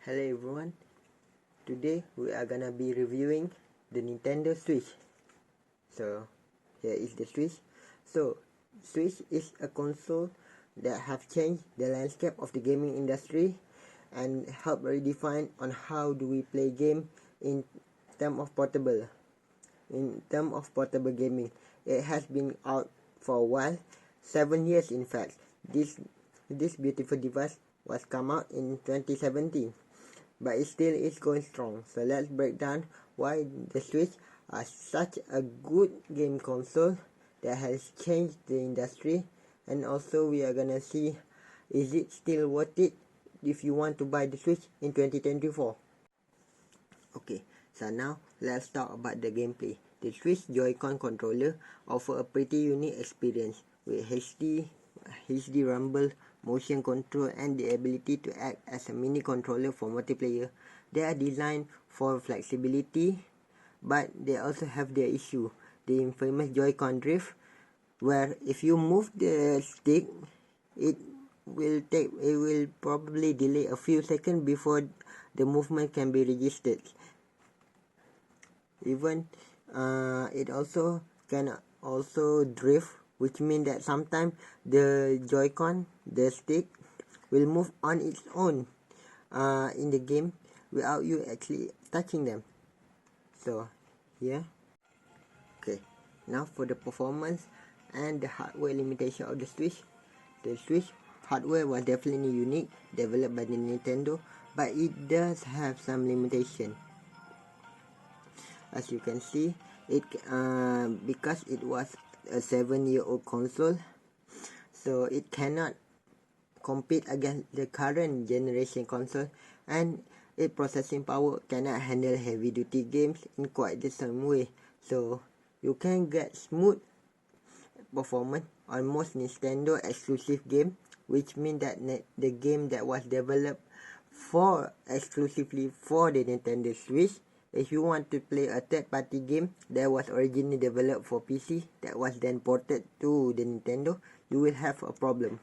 Hello everyone, today we are gonna be reviewing the Nintendo Switch. So here is the Switch. So Switch is a console that have changed the landscape of the gaming industry and help redefine on how do we play game in term of portable. In term of portable gaming, it has been out for a while, 7 years in fact. This beautiful device was come out in 2017, but it still is going strong. So let's break down why the Switch are such a good game console that has changed the industry, and also we are gonna see is it still worth it if you want to buy the Switch in 2024. Okay, so now let's talk about the gameplay. The Switch Joy-Con controller offer a pretty unique experience with HD rumble, motion control, and the ability to act as a mini controller for multiplayer. They are designed for flexibility, but they also have their issue, the infamous Joy-Con drift, where if you move the stick, it will probably delay a few seconds before the movement can be registered. Even it also can drift, which means that sometimes the Joy-Con, the stick, will move on its own in the game without you actually touching them. So here, okay, now for the performance and the hardware limitation of the Switch. The Switch hardware was definitely unique, developed by the Nintendo, but it does have some limitation. As you can see, it because it was a 7-year-old console, so it cannot compete against the current generation console, and its processing power cannot handle heavy duty games in quite the same way. So you can get smooth performance on most Nintendo exclusive game, which means that the game that was developed exclusively for the Nintendo Switch, if you want to play a third-party game that was originally developed for PC that was then ported to the Nintendo, you will have a problem.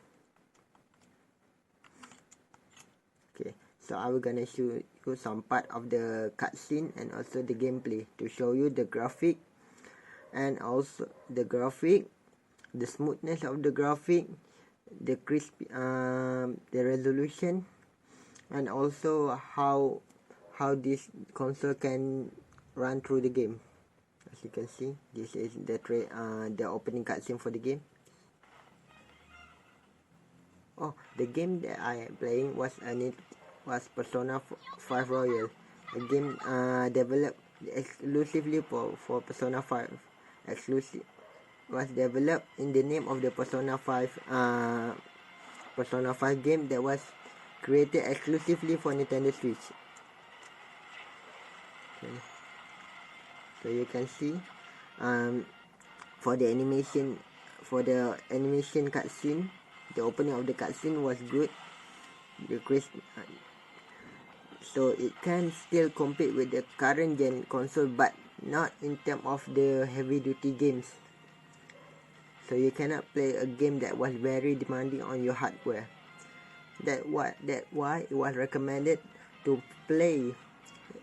Okay, so I will gonna show you some part of the cutscene and also the gameplay to show you the graphic, and also the smoothness of the graphic, the crispy, the resolution, and also how this console can run through the game. As you can see, this is the opening cutscene for the game. Oh, the game that I am playing was Persona 5 Royal, a game developed exclusively for Persona 5. Was developed in the name of the Persona 5 game that was created exclusively for Nintendo Switch. Okay. So you can see for the animation cutscene, the opening of the cutscene was good. So it can still compete with the current gen console, but not in terms of the heavy duty games. So you cannot play a game that was very demanding on your hardware. That's why it was recommended to play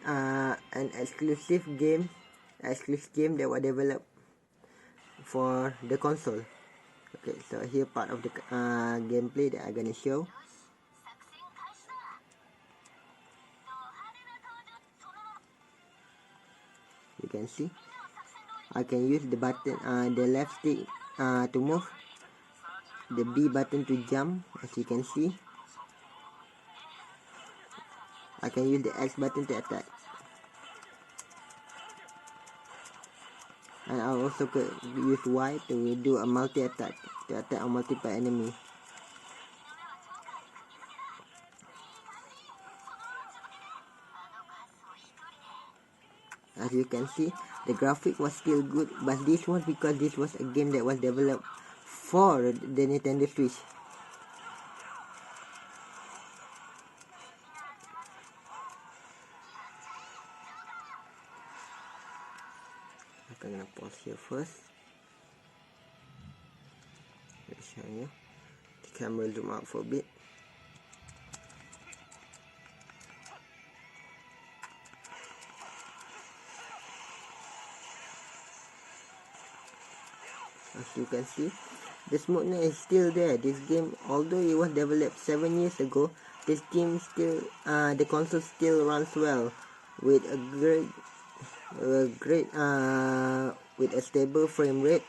an exclusive game that was developed for the console. Okay, so here part of the gameplay that I'm gonna show. You can see I can use the button, the left stick to move, the B button to jump. As you can see, I can use the X button to attack, and I also could use Y to do a multi attack, to attack on multiple enemy. As you can see, the graphic was still good, but this was because this was a game that was developed for the Nintendo Switch. I'm gonna pause here first. Let's show you. The camera zoom out for a bit. As you can see, the smoothness is still there. This game, although it was developed 7 years ago, this game still, the console still runs well with a with a stable frame rate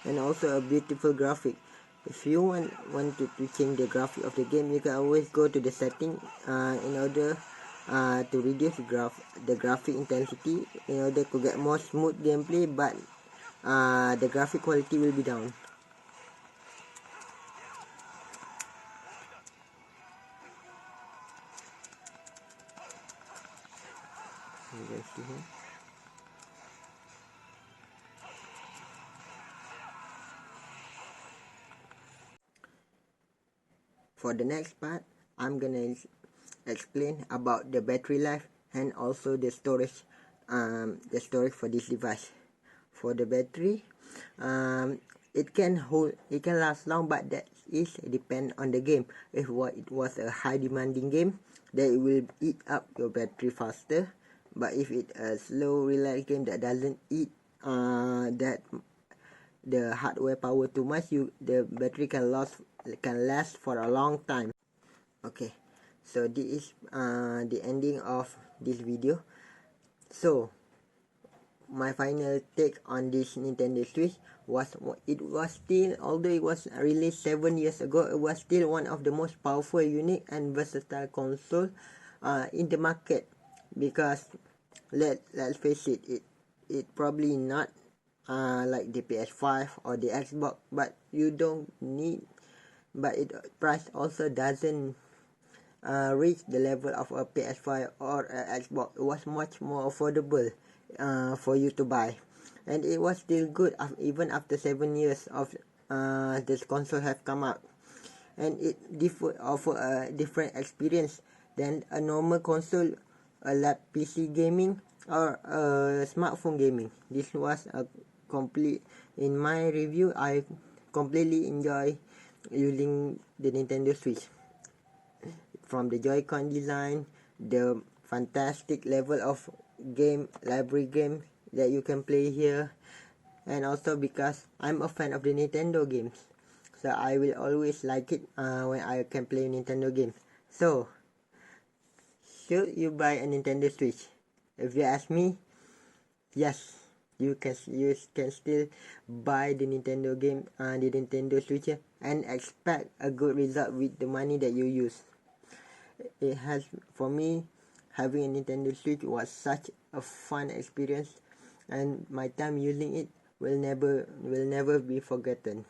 and also a beautiful graphic. If you want to change the graphic of the game, you can always go to the setting in order to reduce the graphic intensity in order to get more smooth gameplay, but the graphic quality will be down. You can see here. For the next part, I'm gonna explain about the battery life and also the storage for this device. For the battery, it can last long, but that is depend on the game. If it was a high demanding game, then it will eat up your battery faster. But if it's a slow relaxed game that doesn't eat that the hardware power too much, the battery can last for a long time. Okay, so this is the ending of this video. So my final take on this Nintendo Switch was, it was still, although it was released 7 years ago, it was still one of the most powerful, unique and versatile console in the market. Because let's face it, it probably not like the PS5 or the Xbox, but you don't need, but it price also doesn't reach the level of a PS5 or a Xbox. It was much more affordable for you to buy, and it was still good even after 7 years of this console have come out, and it offer a different experience than a normal console, a lap PC gaming or a smartphone gaming. This was a complete, in my review, I completely enjoy using the Nintendo Switch. From the Joy-Con design, the fantastic level of library game that you can play here, and also because I'm a fan of the Nintendo games, so I will always like it when I can play Nintendo games. So should you buy a Nintendo Switch? If you ask me, yes, you can still buy the Nintendo Switch and expect a good result with the money that you use. It has, for me, having a Nintendo Switch was such a fun experience, and my time using it will never be forgotten.